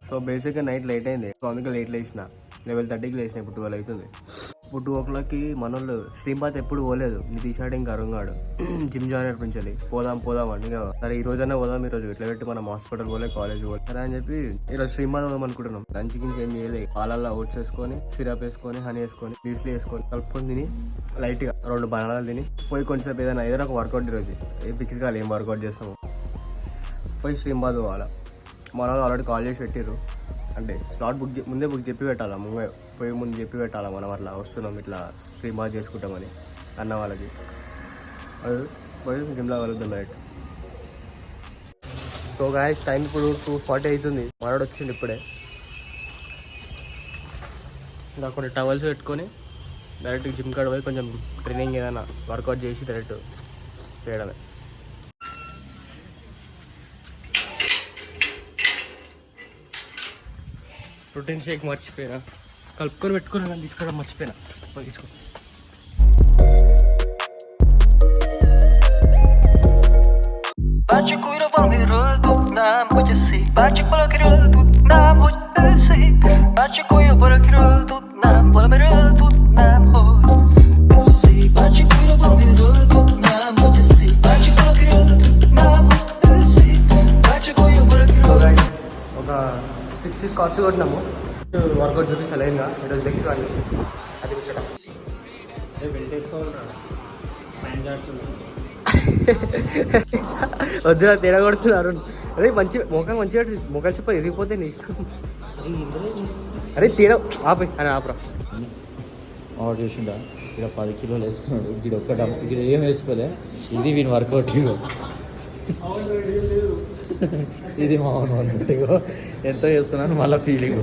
So బేసిక్గా night late అయింది. So అందుకే లేట్ లేచిన. 11:30కి లేచిన. ఇప్పుడు 12 అవుతుంది. ఇప్పుడు 2 o'clockకి మనోళ్ళు శ్రీపాత్ ఎప్పుడు పోలేదు. నీ తీసాడు ఇంకా అరుంగాడు జిమ్ జాయిన్ అయినప్పుడు పోదాం అని. సరే ఈ రోజైనా పోదాం, ఈ రోజు ఇట్లా పెట్టి మనం హాస్పిటల్ పోలే, కాలేజ్ పోలే సరే అని చెప్పి ఈరోజు శ్రీపాత్ పోదాం అనుకుంటున్నాం. లంచ్కి ఇంకేం చేయలేదు. పాలల్లో ఓట్స్ వేసుకొని, సిరప్ వేసుకొని, హనీ వేసుకొని, మ్యూస్లీ వేసుకొని కలుపుకొని తిని లైట్గా 2 బనానాలు తిని పోయి కొంచెంసేపు ఏదైనా ఒక వర్కౌట్ ఈరోజు ఫిక్స్ కాదు ఏం వర్కౌట్ చేస్తాము. పోయి శ్రీపాత్ పోవాలా. మన వాళ్ళు ఆల్రెడీ కాల్ చేసి పెట్టిర్రు. అంటే స్లాట్ ముందే చెప్పి పెట్టాలా, ముందు చెప్పి పెట్టాలా మనం అట్లా వస్తున్నాం ఇట్లా శ్రీపాత్ చేసుకుంటామని అన్న వాళ్ళకి. అది పోయి జిమ్లో కలుద్దాం నైట్. సో గాయస్ టైం ఇప్పుడు 2:40 అవుతుంది. మనోడు వచ్చిండు ఇప్పుడే. ఇంకా కొన్ని టవల్స్ పెట్టుకొని డైరెక్ట్ జిమ్ కాడ పోయి కొంచెం ట్రైనింగ్ ఏదైనా వర్కౌట్ చేసి డైరెక్ట్ చేయడమే. ప్రోటీన్ షేక్ మర్చిపోయినా, కలుపుకొని పెట్టుకుని నేను తీసుకోవడం మర్చిపోయినా. తీసుకో. ఒక 60 స్కాట్స్ కొట్టినాము. వర్కౌట్ చూపిస్తా లైన్గా ఈరోజు లెగ్స్ కానీ అది కూర్చోట వద్దు తేడా కొడుతున్నారు. అరే మంచి మంచిగా మొక్కలు చెప్ప ఎదిగిపోతే నీ ఇష్టం. అరే తేడా ఆపే అని ఆపరా. ఆర్డర్ చేసిండా ఇక్కడ 10 కిలోలు వేసుకున్నాడు. ఇక్కడ ఇక్కడ ఏం వేసుకోలే. ఇది వీని వర్కౌట్. ఇది మా అవును అన్నట్టుగా ఎంతో చేస్తున్నాను మళ్ళీ ఫీలింగ్.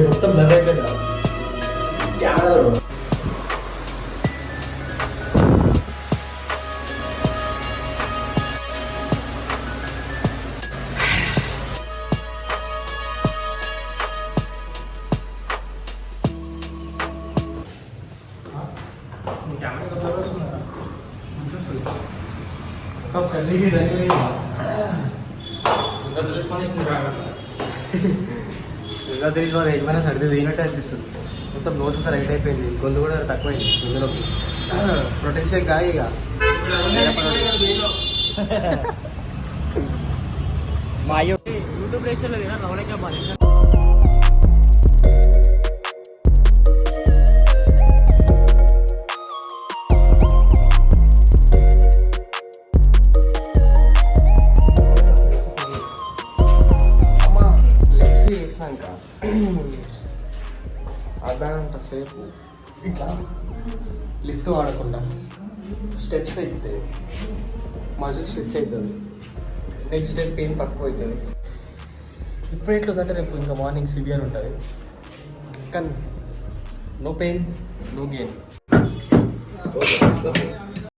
మొత్తం బ్లర్ అయిపోయింది. ఇంకా తెలిసి వాళ్ళు ఏమైనా సర్ది వేయినట్టే అనిపిస్తుంది. మొత్తం నోస్ అంతా రైట్ అయిపోయింది. గొంతు కూడా తక్కువైంది. గొంతులోకి ప్రోటీన్ షేక్ కాదు ఇక మా యూట్యూబ్ రేషన్లో రవణంగా బాగా. చేసినాక అర్ధగంట సేపు ఇట్లా లిఫ్ట్ వాడకుండా స్టెప్స్ ఎక్కితే మజిల్ స్ట్రెచ్ అవుతుంది. నెక్స్ట్ డే పెయిన్ తక్కువ అవుతుంది. ఇప్పుడు ఎట్లుందంటే రేపు ఇంకా మార్నింగ్ సివియర్ ఉంటుంది. కానీ నో పెయిన్ నో గెయిన్.